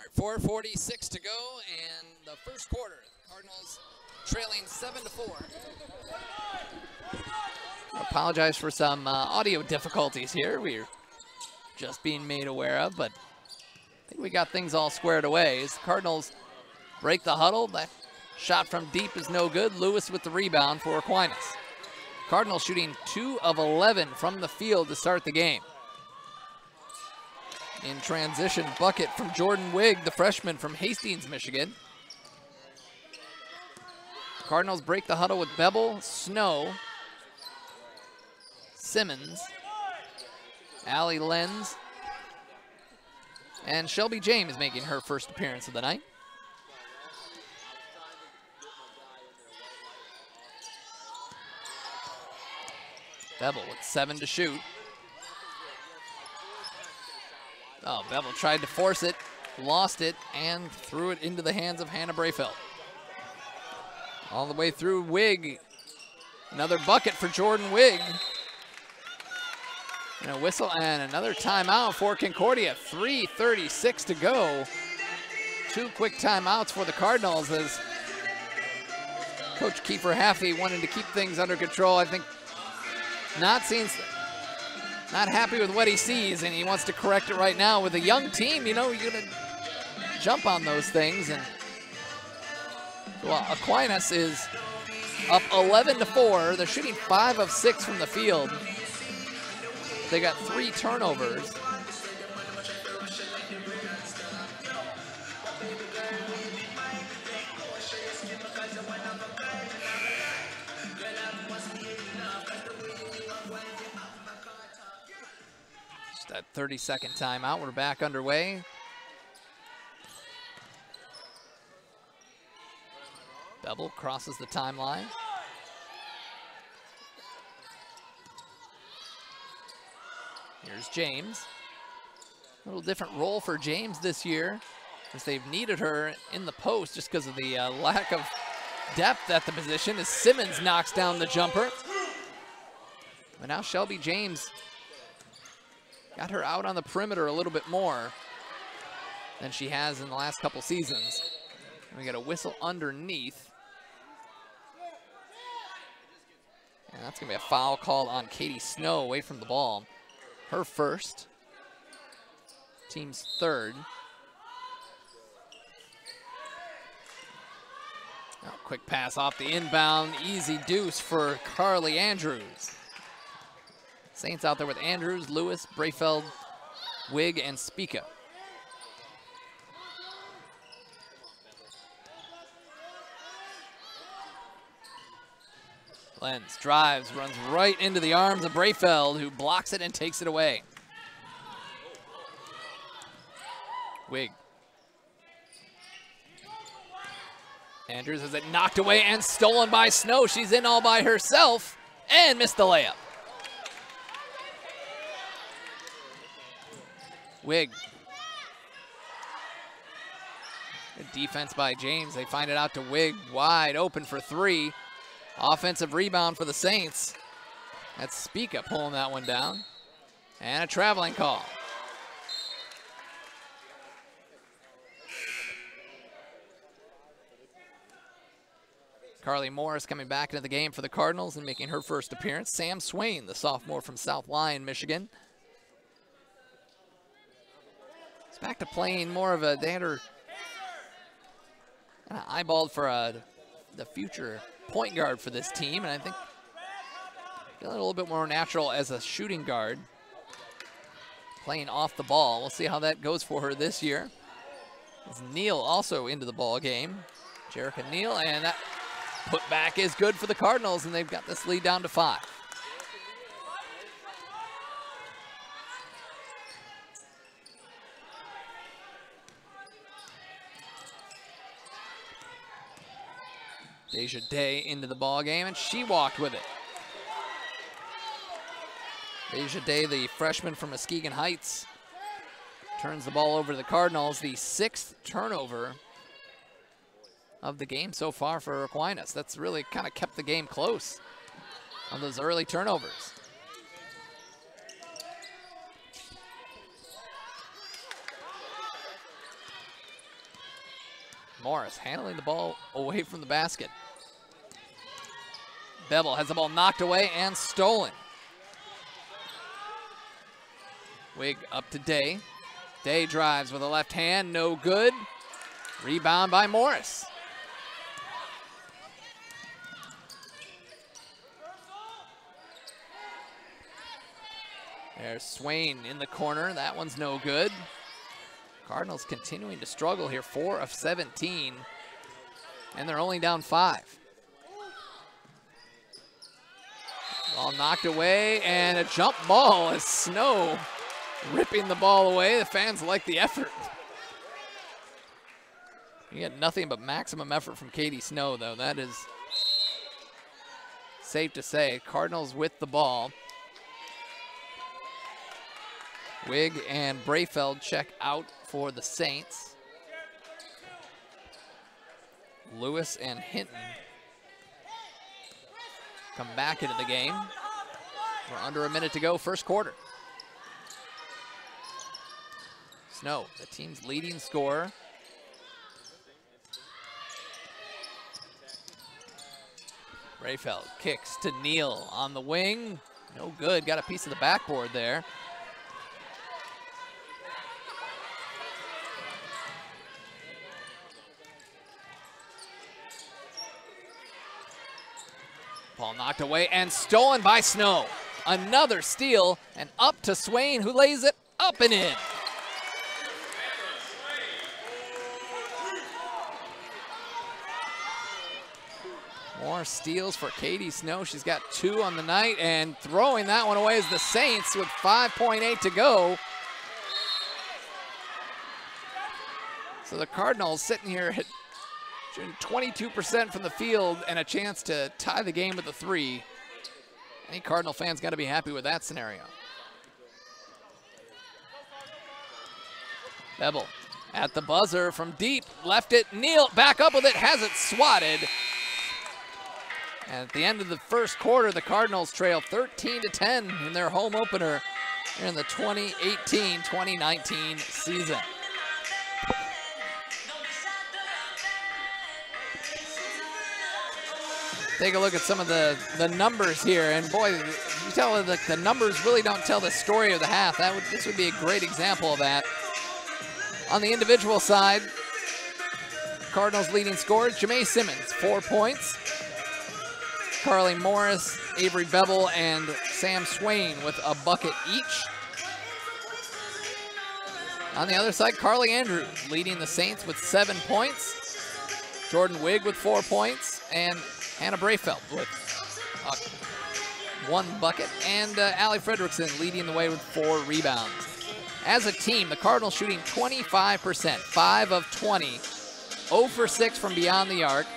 right, 4:46 to go, and the first quarter. Cardinals trailing 7-4. I apologize for some audio difficulties here. We're just being made aware of, but I think we got things all squared away. As the Cardinals break the huddle, that shot from deep is no good. Lewis with the rebound for Aquinas. Cardinals shooting 2 of 11 from the field to start the game. In transition, bucket from Jordan Wigg, the freshman from Hastings, Michigan. Cardinals break the huddle with Bevel, Snow, Simmons, Allie Lenz, and Shelby James making her first appearance of the night. Bevel with 7 to shoot. Oh, Bevel tried to force it, lost it, and threw it into the hands of Hannah Brayfeld. All the way through Wigg. Another bucket for Jordan Wigg. And a whistle and another timeout for Concordia. 3:36 to go. 2 quick timeouts for the Cardinals as Coach Kiefer Haffey wanted to keep things under control. I think not happy with what he sees, and he wants to correct it right now. With a young team, you know, you're going to jump on those things. And well, Aquinas is up 11-4. They're shooting 5 of 6 from the field. They got 3 turnovers. Just that 30-second timeout. We're back underway. Bevel crosses the timeline. Here's James. A little different role for James this year, as they've needed her in the post just because of the lack of depth at the position, as Simmons knocks down the jumper. But now Shelby James got her out on the perimeter a little bit more than she has in the last couple seasons. And we got a whistle underneath. And that's going to be a foul called on Katie Snow away from the ball. Her first, team's third. Oh, quick pass off the inbound, easy deuce for Carly Andrews. Saints out there with Andrews, Lewis, Brayfeld, Wigg, and Spica. Lenz drives, runs right into the arms of Brayfeld, who blocks it and takes it away. Wigg. Andrews has it knocked away and stolen by Snow. She's in all by herself and missed the layup. Wigg. Good defense by James. They find it out to Wigg, wide open for 3. Offensive rebound for the Saints. That's Spica pulling that one down. And a traveling call. Carly Morris coming back into the game for the Cardinals and making her first appearance. Sam Swain, the sophomore from South Lyon, Michigan. It's back to playing more of a, they had her kind of eyeballed for the future point guard for this team, and I think feeling a little bit more natural as a shooting guard, playing off the ball. We'll see how that goes for her this year. As Neal also into the ball game. Jerica Neal, and that putback is good for the Cardinals, and they've got this lead down to 5. Deja Day into the ball game, and she walked with it. Deja Day, the freshman from Muskegon Heights, turns the ball over to the Cardinals. The 6th turnover of the game so far for Aquinas. That's really kind of kept the game close on those early turnovers. Morris handling the ball away from the basket. Bevel has the ball knocked away and stolen. Wig up to Day. Day drives with a left hand, no good. Rebound by Morris. There's Swain in the corner. That one's no good. Cardinals continuing to struggle here, 4 of 17, and they're only down 5. Ball knocked away, and a jump ball as Snow ripping the ball away. The fans like the effort. You get nothing but maximum effort from Katie Snow, though. That is safe to say. Cardinals with the ball. Wig and Brayfeld check out for the Saints. Lewis and Hinton come back into the game. We're under a minute to go, first quarter. Snow, the team's leading scorer. Brayfeld kicks to Neal on the wing. No good, got a piece of the backboard there. Ball knocked away and stolen by Snow. Another steal, and up to Swain, who lays it up and in. More steals for Katie Snow. She's got 2 on the night, and throwing that one away is the Saints with 5.8 to go. So the Cardinals sitting here at 22% from the field and a chance to tie the game with a 3. Any Cardinal fan's got to be happy with that scenario. Bevel at the buzzer from deep, left it, Neal back up with it, has it swatted. And at the end of the first quarter, the Cardinals trail 13-10 in their home opener in the 2018-2019 season. Take a look at some of the numbers here, and boy, you tell that the numbers really don't tell the story of the half. This would be a great example of that. On the individual side, Cardinals leading scorers, Jamae Simmons, 4 points. Carly Morris, Avery Bevel, and Sam Swain with a bucket each. On the other side, Carly Andrews leading the Saints with 7 points. Jordan Wigg with 4 points, and Hannah Brayfeld with 1 bucket, and Allie Fredrickson leading the way with 4 rebounds. As a team, the Cardinals shooting 25%, 5 of 20, 0 for 6 from beyond the arc.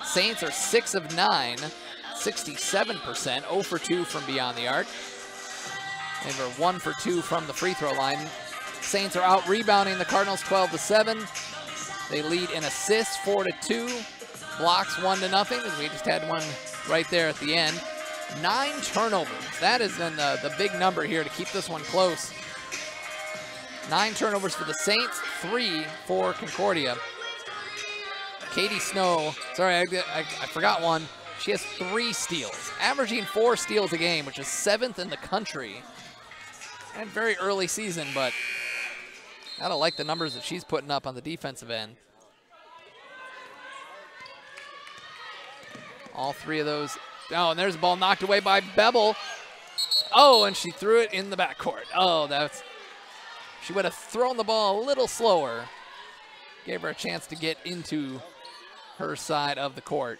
Saints are 6 of 9, 67%, 0 for 2 from beyond the arc. And we're 1 for 2 from the free throw line. Saints are out rebounding the Cardinals 12-7. They lead in assists 4-2. Blocks 1-0, as we just had one right there at the end. 9 turnovers. That is then the big number here to keep this one close. 9 turnovers for the Saints, 3 for Concordia. Katie Snow, sorry, I forgot one. She has 3 steals, averaging 4 steals a game, which is 7th in the country. And very early season, but I don't like the numbers that she's putting up on the defensive end. All 3 of those. Oh, and there's a ball knocked away by Bevel. Oh, and she threw it in the backcourt. Oh, she would have thrown the ball a little slower. Gave her a chance to get into her side of the court.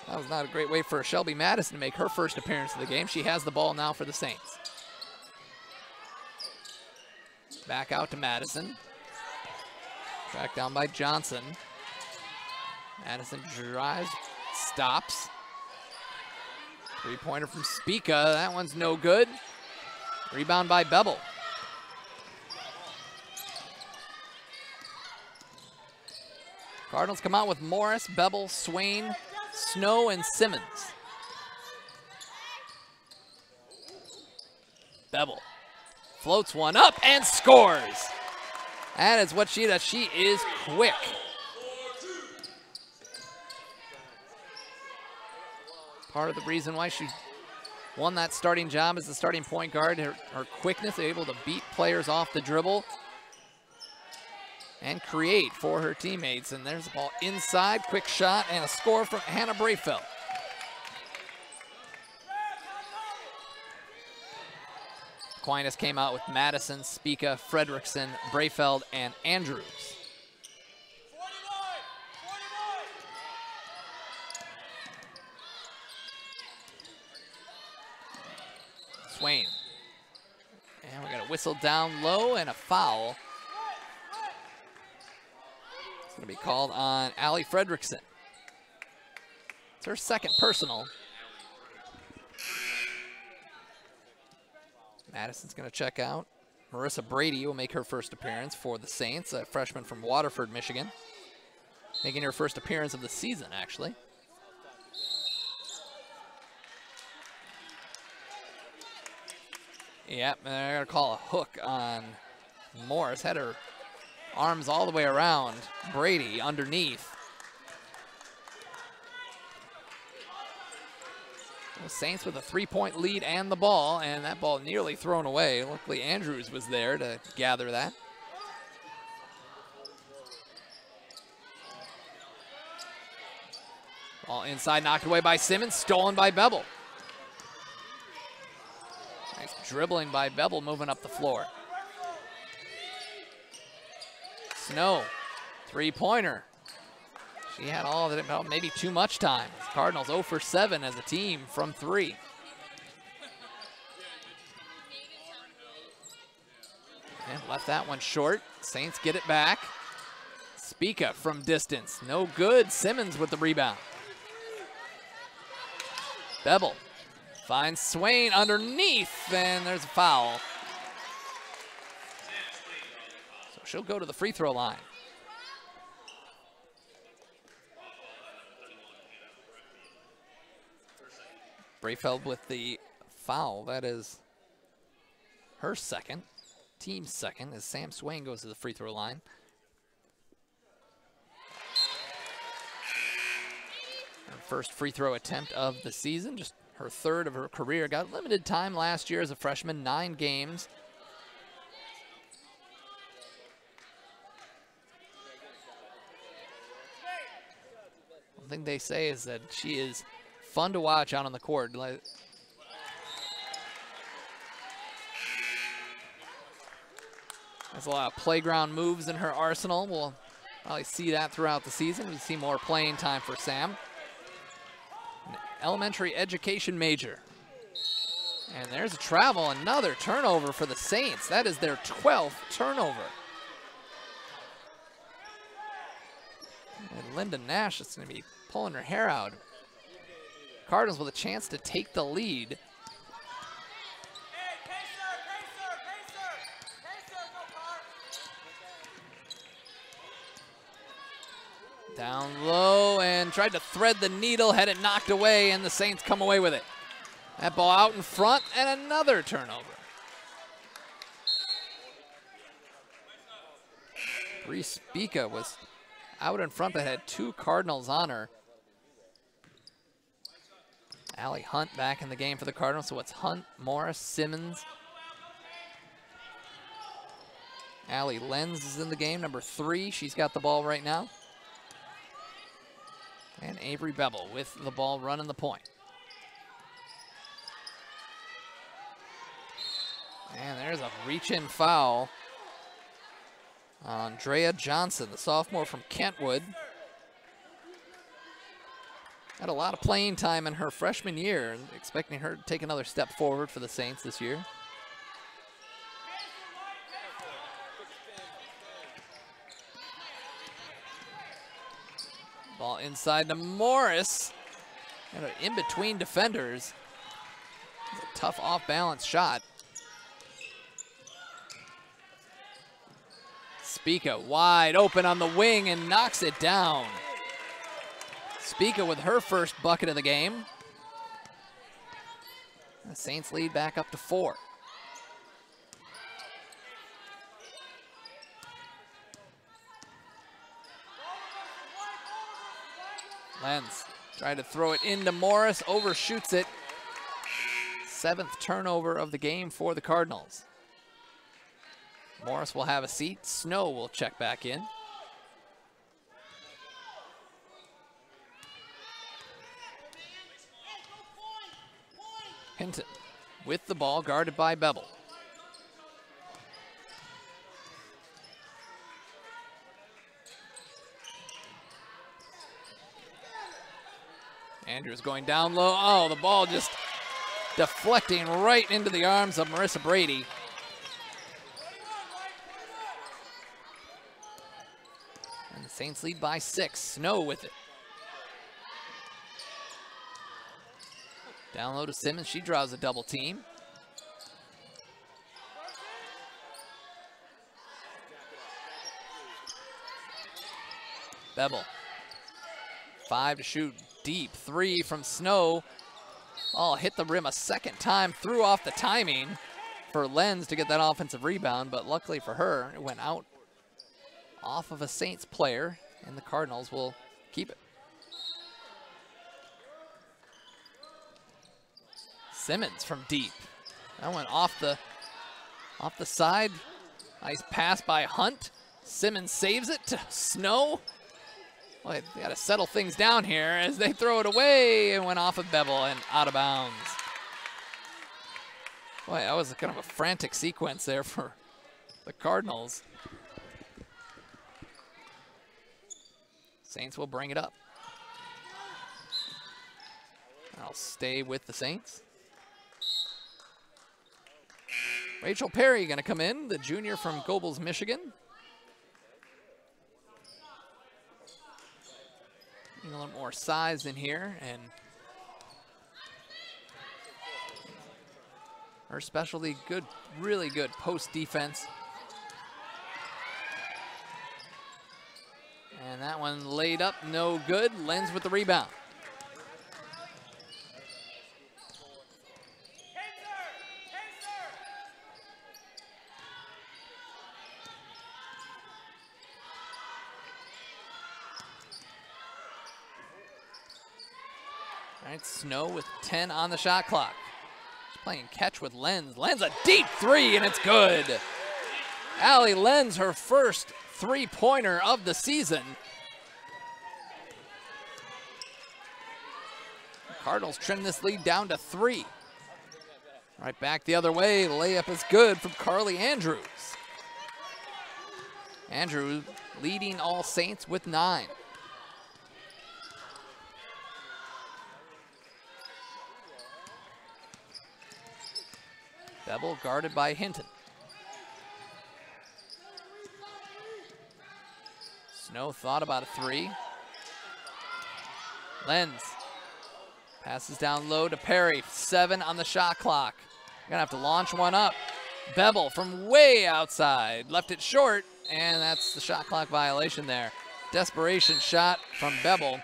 That was not a great way for Shelby Madison to make her first appearance of the game. She has the ball now for the Saints. Back out to Madison. Tracked down by Johnson. Madison drives, stops. 3-pointer from Spica. That one's no good. Rebound by Bevel. Cardinals come out with Morris, Bevel, Swain, Snow, and Simmons. Bevel Floats one up and scores. That is what she does. She is quick. Part of the reason why she won that starting job as the starting point guard, her quickness, able to beat players off the dribble and create for her teammates. And there's the ball inside, quick shot, and a score from Hannah Brayfeld. Aquinas came out with Madison, Spica, Fredrickson, Brayfeld, and Andrews. Swain. And we got a whistle down low and a foul. It's going to be called on Allie Fredrickson. It's her second personal. Madison's going to check out. Marissa Brady will make her first appearance for the Saints, a freshman from Waterford, Michigan. Making her first appearance of the season, actually. Yep, and they're going to call a hook on Morris. Had her arms all the way around Brady underneath. The Saints with a 3-point lead and the ball, and that ball nearly thrown away. Luckily, Andrews was there to gather that. Ball inside, knocked away by Simmons, stolen by Bevel. Nice dribbling by Bevel, moving up the floor. Snow, three-pointer. She had all of it, maybe too much time. Cardinals 0 for 7 as a team from 3. And left that one short. Saints get it back. Spica from distance, no good. Simmons with the rebound. Bevel finds Swain underneath, and there's a foul. So she'll go to the free throw line. Brayfeld with the foul. That is her second, team's second, as Sam Swain goes to the free throw line. Her first free throw attempt of the season, just her third of her career. Got limited time last year as a freshman, 9 games. One thing they say is that she is fun to watch out on the court. There's a lot of playground moves in her arsenal. We'll probably see that throughout the season. We'll see more playing time for Sam. An elementary education major. And there's a travel, another turnover for the Saints. That is their 12th turnover. And Linda Nash is going to be pulling her hair out. Cardinals with a chance to take the lead. Down low and tried to thread the needle, had it knocked away, and the Saints come away with it. That ball out in front and another turnover. Bree Spica was out in front but had 2 Cardinals on her. Allie Hunt back in the game for the Cardinals, so it's Hunt, Morris, Simmons. Allie Lenz is in the game, number 3. She's got the ball right now. And Avery Bevel with the ball running the point. And there's a reach-in foul on Drea Johnson, the sophomore from Kentwood. Had a lot of playing time in her freshman year, and expecting her to take another step forward for the Saints this year. Ball inside to Morris. And in between defenders. It's a tough off-balance shot. Spica wide open on the wing and knocks it down. Spica with her first bucket of the game. The Saints lead back up to 4. Lenz tried to throw it into Morris, overshoots it. 7th turnover of the game for the Cardinals. Morris will have a seat. Snow will check back in. Hinton with the ball, guarded by Bevel. Andrews going down low. Oh, the ball just deflecting right into the arms of Marissa Brady. And the Saints lead by 6. Snow with it. Down low to Simmons. She draws a double team. Bevel. 5 to shoot. Deep 3 from Snow. Oh, hit the rim a second time. Threw off the timing for Lenz to get that offensive rebound, but luckily for her, it went out off of a Saints player, and the Cardinals will keep it. Simmons from deep. That went off the side. Nice pass by Hunt. Simmons saves it to Snow. Well, they got to settle things down here as they throw it away and went off of Bevel and out of bounds. Boy, that was kind of a frantic sequence there for the Cardinals. Saints will bring it up. I'll stay with the Saints. Rachel Perry going to come in, the junior from Gobles, Michigan. A little more size in here, and her specialty, good, really good post defense. And that one laid up, no good. Lenz with the rebound. All right, Snow with 10 on the shot clock. She's playing catch with Lenz. Lenz a deep 3, and it's good. Allie Lenz, her first 3-pointer of the season. The Cardinals trim this lead down to 3. Right back the other way, layup is good from Carly Andrews. Andrews leading all Saints with 9. Bevel guarded by Hinton. Snow thought about a 3. Lenz passes down low to Perry. 7 on the shot clock. Gonna have to launch one up. Bevel from way outside. Left it short, and that's the shot clock violation there. Desperation shot from Bevel.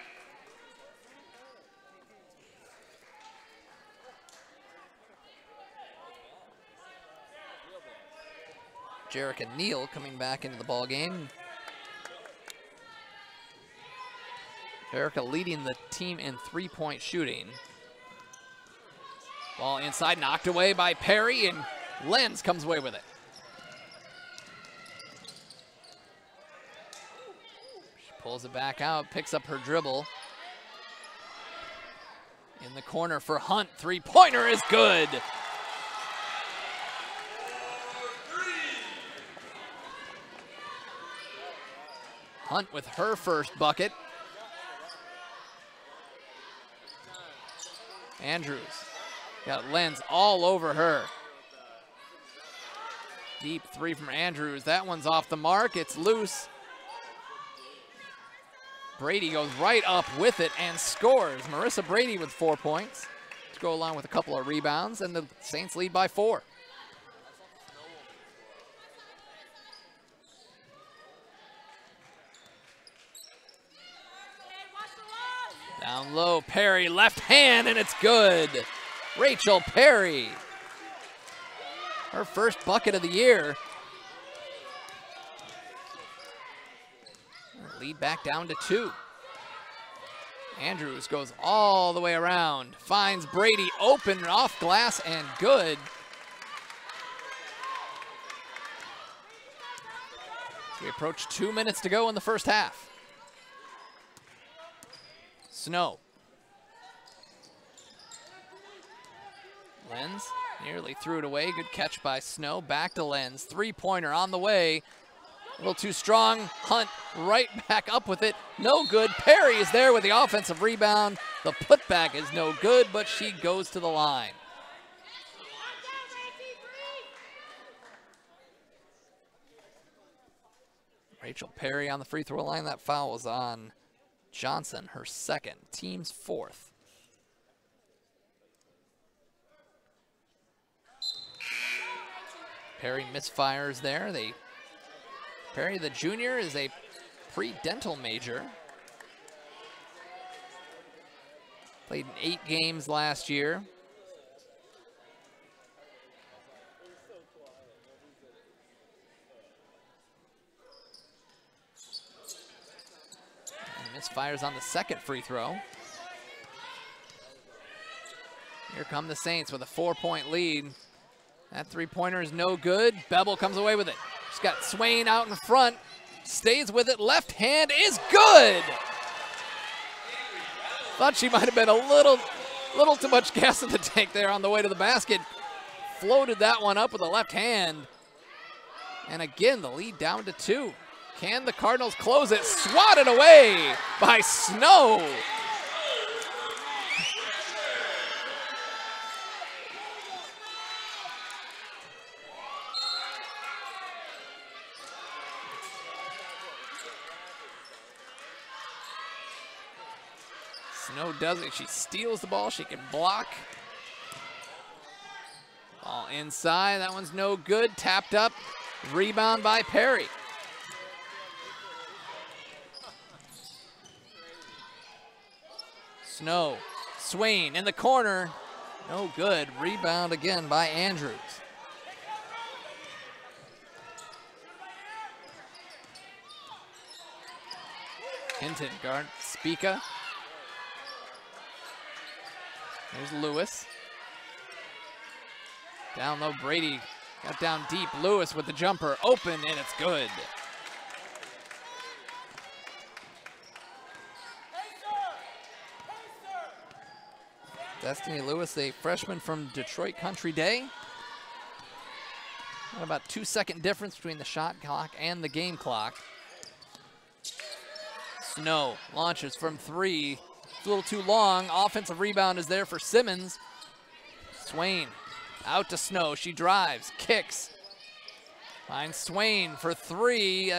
Jerica Neal coming back into the ball game. Jerica leading the team in 3-point shooting. Ball inside, knocked away by Perry, and Lenz comes away with it. She pulls it back out, picks up her dribble. In the corner for Hunt, 3-pointer is good. Hunt with her first bucket. Andrews got Lenz all over her. Deep 3 from Andrews. That one's off the mark. It's loose. Brady goes right up with it and scores. Marissa Brady with 4 points to go along with a couple of rebounds, and the Saints lead by 4. Down low, Perry, left hand, and it's good. Rachel Perry. Her first bucket of the year. Lead back down to 2. Andrews goes all the way around, finds Brady open off glass and good. We approach 2 minutes to go in the first half. Snow. Lenz nearly threw it away. Good catch by Snow. Back to Lenz. Three-pointer on the way. A little too strong. Hunt right back up with it. No good. Perry is there with the offensive rebound. The putback is no good, but she goes to the line. Rachel Perry on the free throw line. That foul was on Johnson, her second, team's fourth. Perry misfires there. Perry, the junior, is a pre-dental major. Played in 8 games last year. Misfires on the second free throw. Here come the Saints with a 4-point lead. That three-pointer is no good. Bevel comes away with it. She's got Swain out in front. Stays with it. Left hand is good. Thought she might have been a little too much gas in the tank there on the way to the basket. Floated that one up with the left hand. And again, the lead down to 2. Can the Cardinals close it? Swatted away by Snow. Snow does it. She steals the ball. She can block. Ball inside. That one's no good. Tapped up. Rebound by Perry. Snow, Swain in the corner, no good. Rebound again by Andrews. Hinton guard, Spica. There's Lewis. Down low, Brady got down deep. Lewis with the jumper, open, and it's good. Destiny Lewis, a freshman from Detroit Country Day. Got about 2-second difference between the shot clock and the game clock. Snow launches from 3. It's a little too long. Offensive rebound is there for Simmons. Swain out to Snow. She drives, kicks. Finds Swain for 3.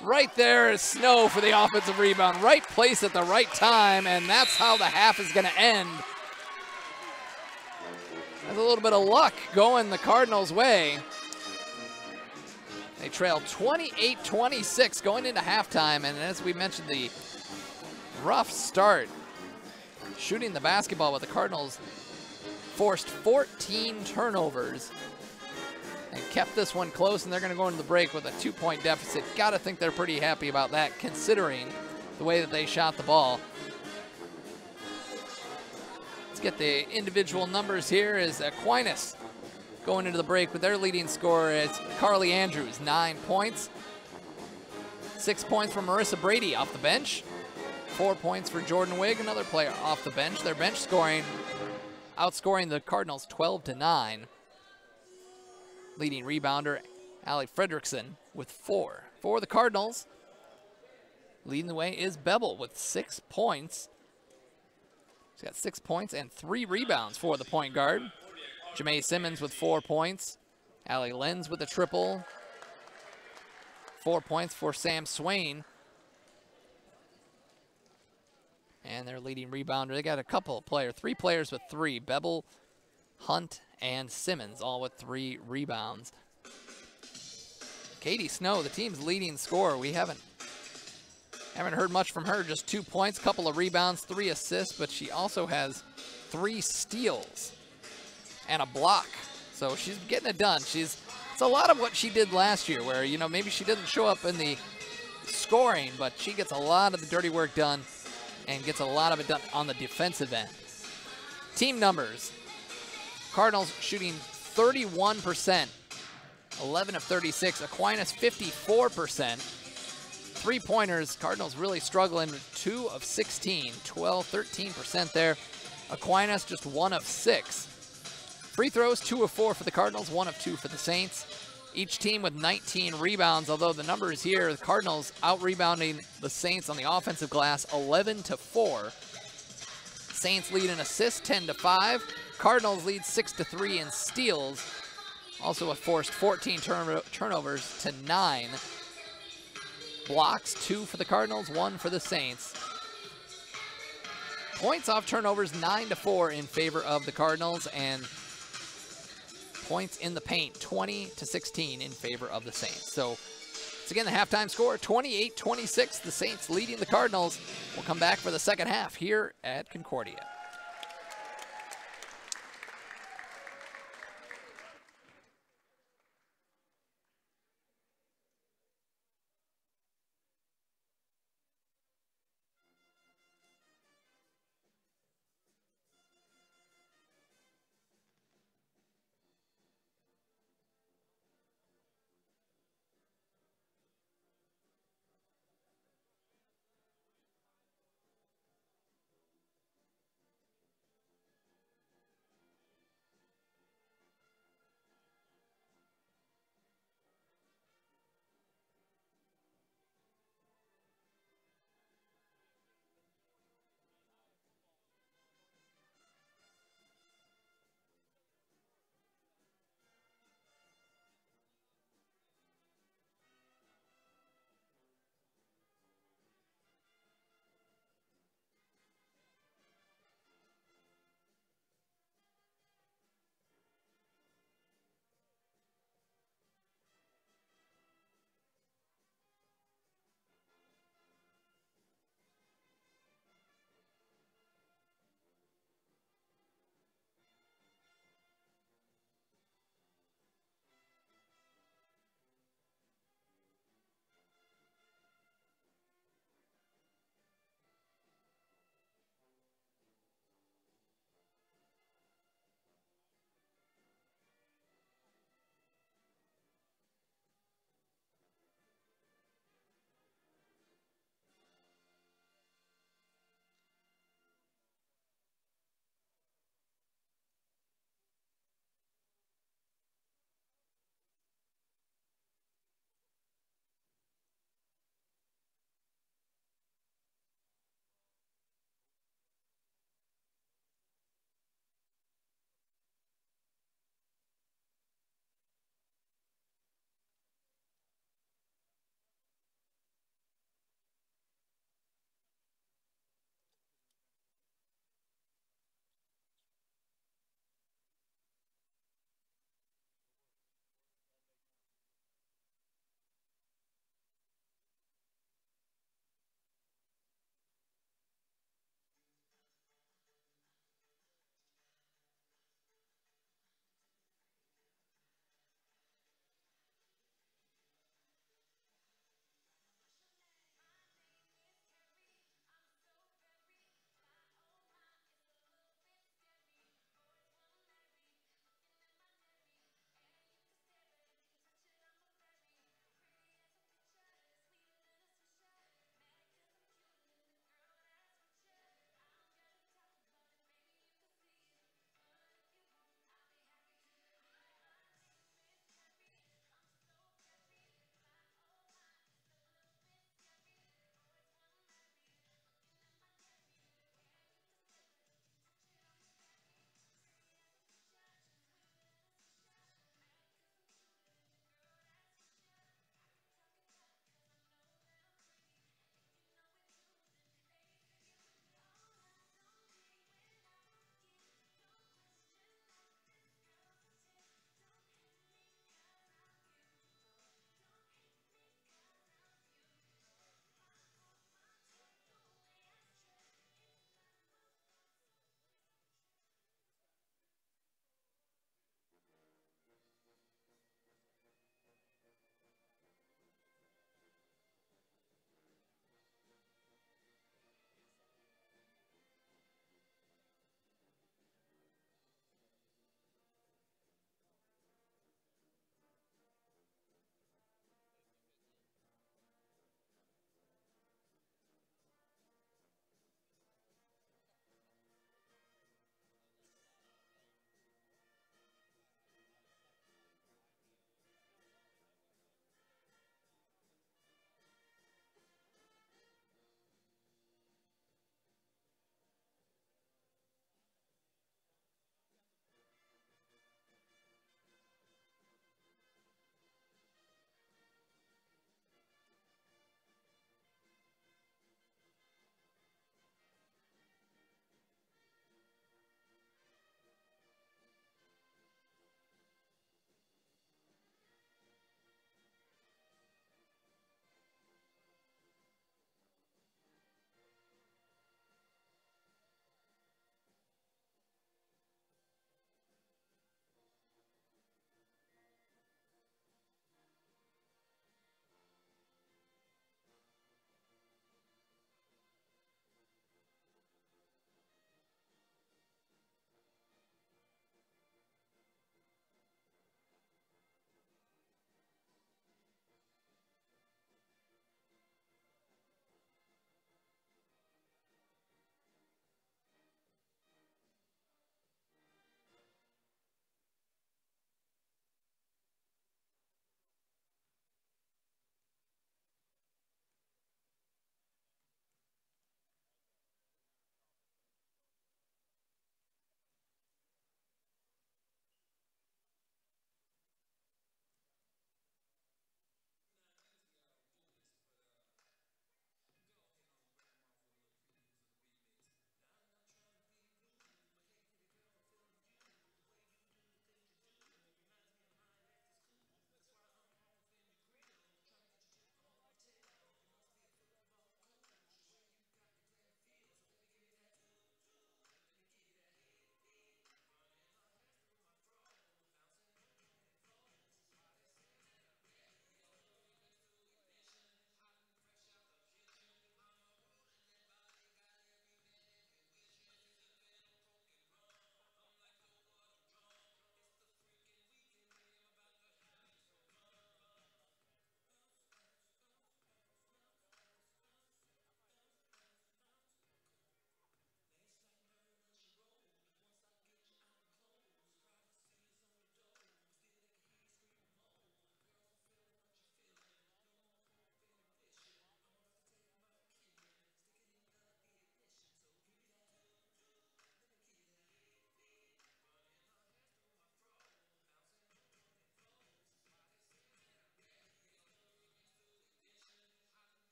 Right there is Snow for the offensive rebound. Right place at the right time, and that's how the half is going to end. There's a little bit of luck going the Cardinals' way. They trail 28-26 going into halftime, and as we mentioned, the rough start shooting the basketball, but the Cardinals forced 14 turnovers and kept this one close, and they're going to go into the break with a 2-point deficit. Got to think they're pretty happy about that, considering the way that they shot the ball. Get the individual numbers here is Aquinas going into the break with their leading scorer is Carly Andrews, 9 points. 6 points from Marissa Brady off the bench. 4 points for Jordan Wigg, another player off the bench. Their bench scoring, outscoring the Cardinals 12-9. Leading rebounder, Allie Fredrickson with 4. For the Cardinals, leading the way is Bevel with 6 points. She's got 6 points and 3 rebounds for the point guard. Jamae Simmons with 4 points. Allie Lenz with a triple. 4 points for Sam Swain. And their leading rebounder, they got a couple of players, 3 players with 3. Bevel, Hunt, and Simmons, all with 3 rebounds. Katie Snow, the team's leading scorer. We haven't heard much from her, just 2 points, couple of rebounds, 3 assists, but she also has 3 steals and a block. So she's getting it done. It's a lot of what she did last year where, maybe she didn't show up in the scoring, but she gets a lot of the dirty work done and gets a lot of it done on the defensive end. Team numbers. Cardinals shooting 31%, 11 of 36. Aquinas 54%. Three-pointers, Cardinals really struggling with 2 of 16, 12, 13% there. Aquinas just 1 of 6. Free throws, 2 of 4 for the Cardinals, 1 of 2 for the Saints. Each team with 19 rebounds, although the numbers here, the Cardinals out-rebounding the Saints on the offensive glass 11-4. Saints lead in assists 10-5. Cardinals lead 6-3 in steals. Also have forced 14 turnovers to 9. Blocks, 2 for the Cardinals, 1 for the Saints. Points off turnovers 9-4 in favor of the Cardinals, and points in the paint 20-16 in favor of the Saints. So it's again the halftime score, 28-26, the Saints leading the Cardinals. We'll come back for the second half here at Concordia.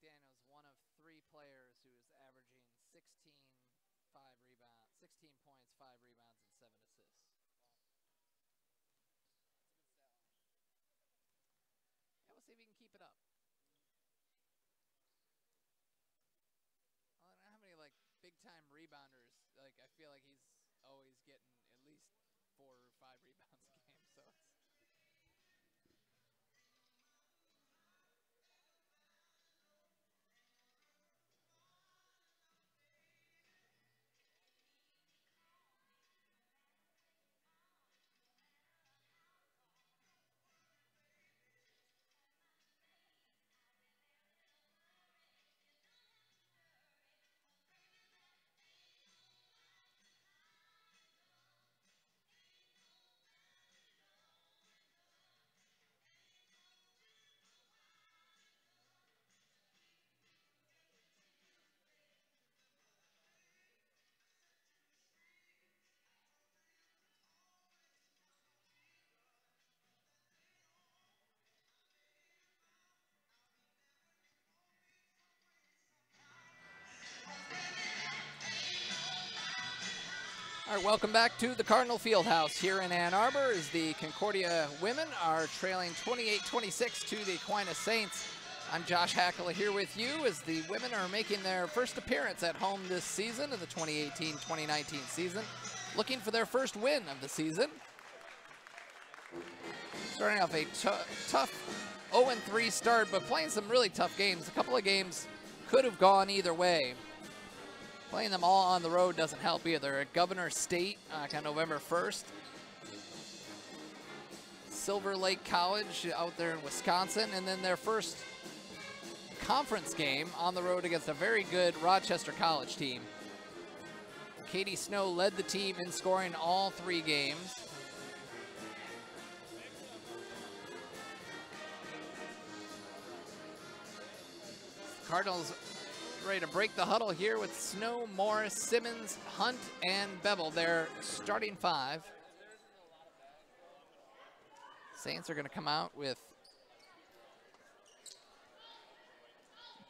McDaniel is one of 3 players who is averaging 16 points, 5 rebounds, and 7 assists. Yeah, we'll see if he can keep it up. I don't know how many like big-time rebounders. Like I feel like he's always getting at least 4 or 5 rebounds a game. So it's. All right, welcome back to the Cardinal Fieldhouse here in Ann Arbor as the Concordia women are trailing 28-26 to the Aquinas Saints. I'm Josh Hackle here with you as the women are making their first appearance at home this season of the 2018-2019 season, looking for their first win of the season. Starting off a tough 0-3 start, but playing some really tough games. A couple of games could have gone either way. Playing them all on the road doesn't help either. At Governor State on November 1st. Silver Lake College out there in Wisconsin. And then their first conference game on the road against a very good Rochester College team. Katie Snow led the team in scoring all 3 games. Cardinals ready to break the huddle here with Snow, Morris, Simmons, Hunt, and Bevel. Their starting 5. Saints are going to come out with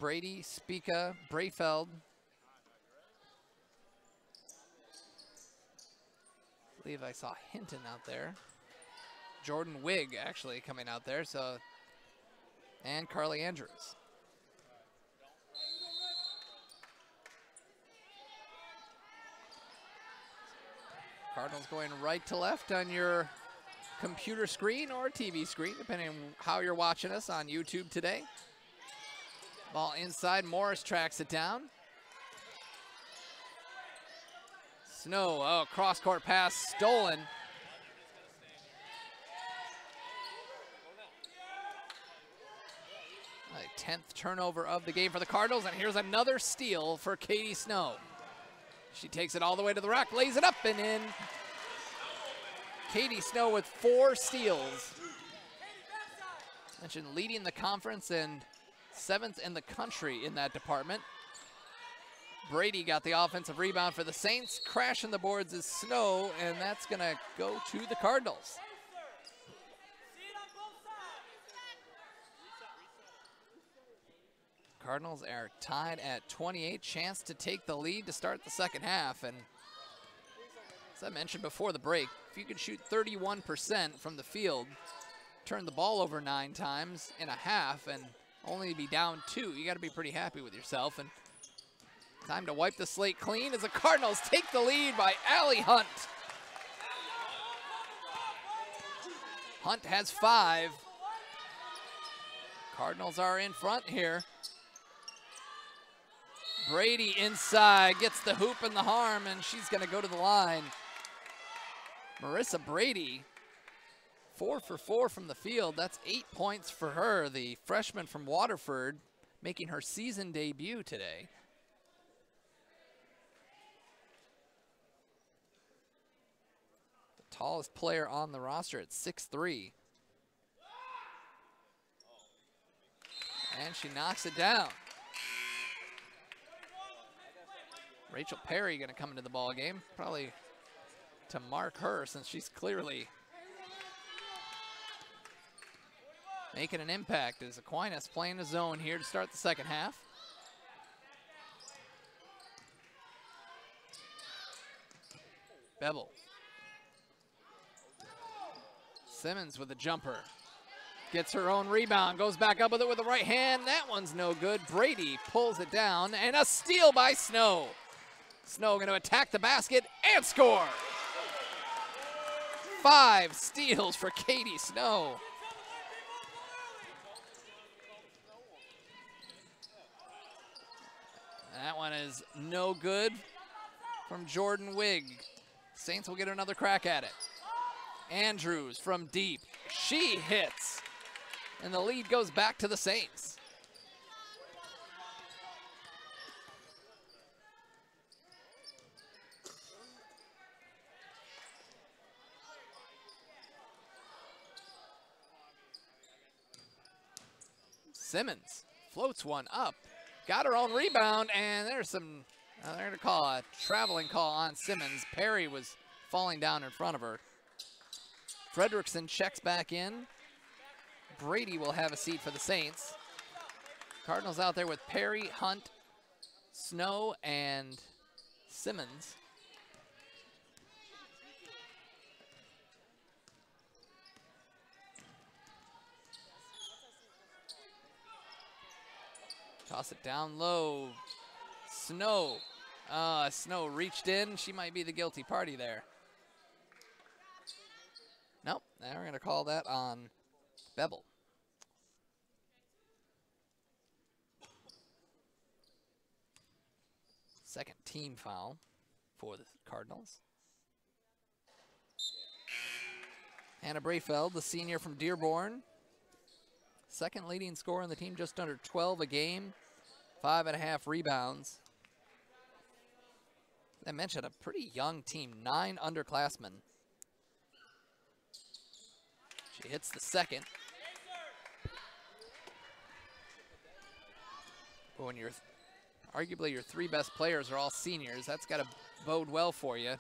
Brady, Spica, Brayfeld. I believe I saw Hinton out there. Jordan Wigg actually coming out there, so, and Carly Andrews. Cardinals going right to left on your computer screen or TV screen, depending on how you're watching us on YouTube today. Ball inside, Morris tracks it down. Snow, oh, cross-court pass stolen. A 10th turnover of the game for the Cardinals, and here's another steal for Katie Snow. She takes it all the way to the rack, lays it up and in. Katie Snow with 4 steals. Mentioned leading the conference and 7th in the country in that department. Brady got the offensive rebound for the Saints. Crashing the boards is Snow, and that's going to go to the Cardinals. Cardinals are tied at 28, chance to take the lead to start the second half. And as I mentioned before the break, if you could shoot 31% from the field, turn the ball over 9 times in a half, and only be down 2, you got to be pretty happy with yourself. And time to wipe the slate clean as the Cardinals take the lead by Allie Hunt. Hunt has 5. Cardinals are in front here. Brady inside, gets the hoop and the harm, and she's going to go to the line. Marissa Brady, 4 for 4 from the field. That's 8 points for her, the freshman from Waterford, making her season debut today. The tallest player on the roster at 6'3". And she knocks it down. Rachel Perry going to come into the ball game, probably to mark her since she's clearly making an impact as Aquinas playing the zone here to start the second half. Bevel. Simmons with a jumper. Gets her own rebound, goes back up with it with the right hand. That one's no good. Brady pulls it down, and a steal by Snow. Snow going to attack the basket and score. 5 steals for Katie Snow. That one is no good from Jordan Wigg. Saints will get another crack at it. Andrews from deep. She hits. And the lead goes back to the Saints. Simmons floats one up. Got her own rebound, and there's some, they're going to call a traveling call on Simmons. Perry was falling down in front of her. Fredrickson checks back in. Brady will have a seat for the Saints. Cardinals out there with Perry, Hunt, Snow, and Simmons. Toss it down low. Snow. Snow reached in. She might be the guilty party there. Nope, now we're going to call that on Bevel. Second team foul for the Cardinals. Hannah Brayfeld, the senior from Dearborn. Second leading scorer on the team, just under 12 a game. 5.5 rebounds. I mentioned a pretty young team, 9 underclassmen. She hits the second. But when you're arguably your 3 best players are all seniors, that's got to bode well for you.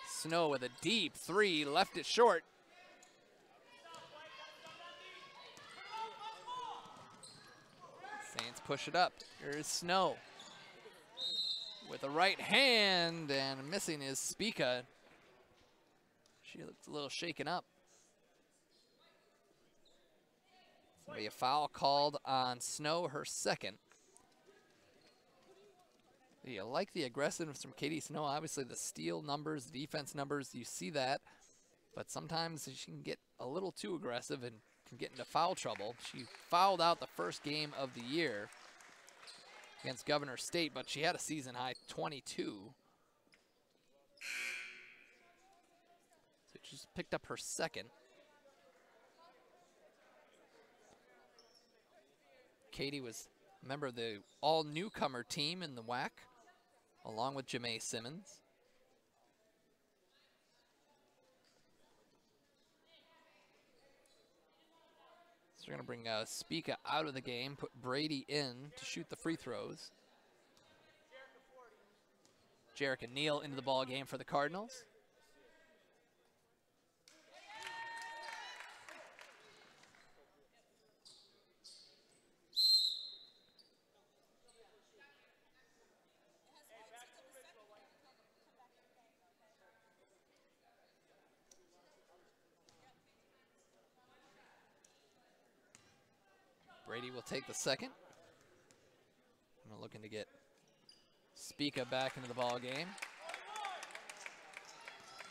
Snow with a deep 3, left it short. Saints push it up. Here's Snow with a right hand, and missing is Spica. She looks a little shaken up. There'll be a foul called on Snow, her second. You like the aggressiveness from Katie Snow. Obviously the steal numbers, the defense numbers, you see that. But sometimes she can get a little too aggressive and can get into foul trouble. She fouled out the first game of the year against Governor State, but she had a season high 22. So she just picked up her second. Katie was a member of the all-newcomer team in the WAC, along with Jamae Simmons. So we're going to bring Spica out of the game, put Brady in to shoot the free throws. Jerica Neal into the ball game for the Cardinals. Brady will take the second. I'm looking to get Spica back into the ball game.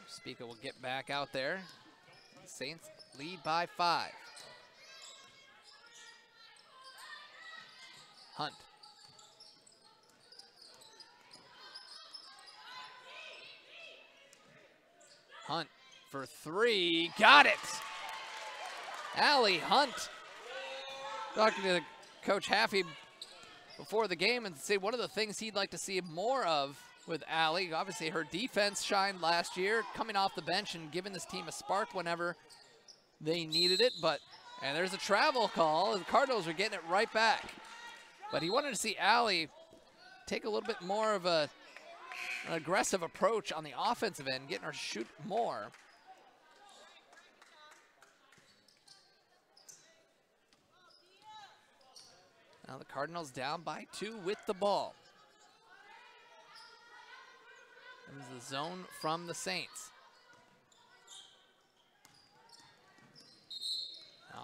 Spica will get back out there. Saints lead by 5. Hunt. Hunt for 3. Got it! Allie Hunt. Talking to Coach Haffey before the game and say one of the things he'd like to see more of with Allie. Obviously her defense shined last year, coming off the bench and giving this team a spark whenever they needed it. And there's a travel call. The Cardinals are getting it right back. But he wanted to see Allie take a little bit more of an aggressive approach on the offensive end, getting her to shoot more. Now the Cardinals down by 2 with the ball. Comes the zone from the Saints.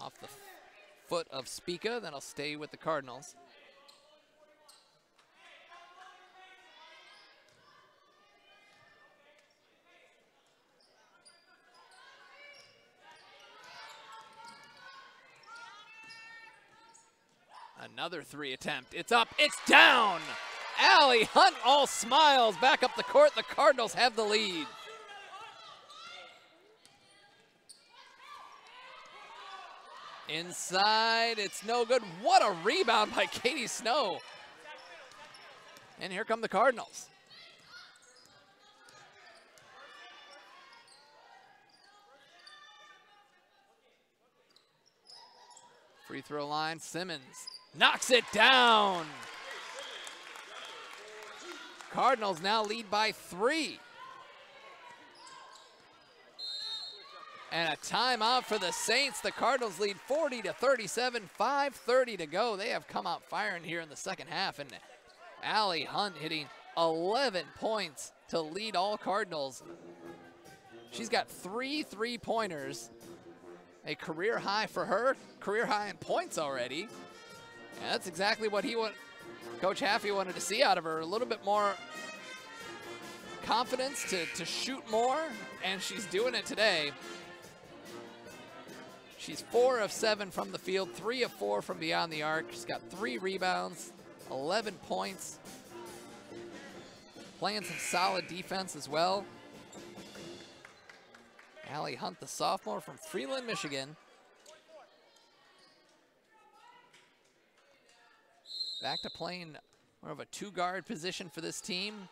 Off the foot of Spica, that'll stay with the Cardinals. Another 3 attempt. It's up, it's down! Allie Hunt all smiles back up the court. The Cardinals have the lead. Inside, it's no good. What a rebound by Katie Snow. And here come the Cardinals. Free throw line, Simmons knocks it down. Cardinals now lead by 3. And a timeout for the Saints. The Cardinals lead 40-37, 5:30 to go. They have come out firing here in the second half, and Allie Hunt hitting 11 points to lead all Cardinals. She's got 3 3-pointers, a career high for her, career high in points already. And that's exactly what Coach Haffey wanted to see out of her, a little bit more confidence to shoot more, and she's doing it today. She's 4 of 7 from the field, 3 of 4 from beyond the arc. She's got 3 rebounds, 11 points. Playing some solid defense as well. Allie Hunt, the sophomore from Freeland, Michigan. Back to playing more of a 2-guard position for this team.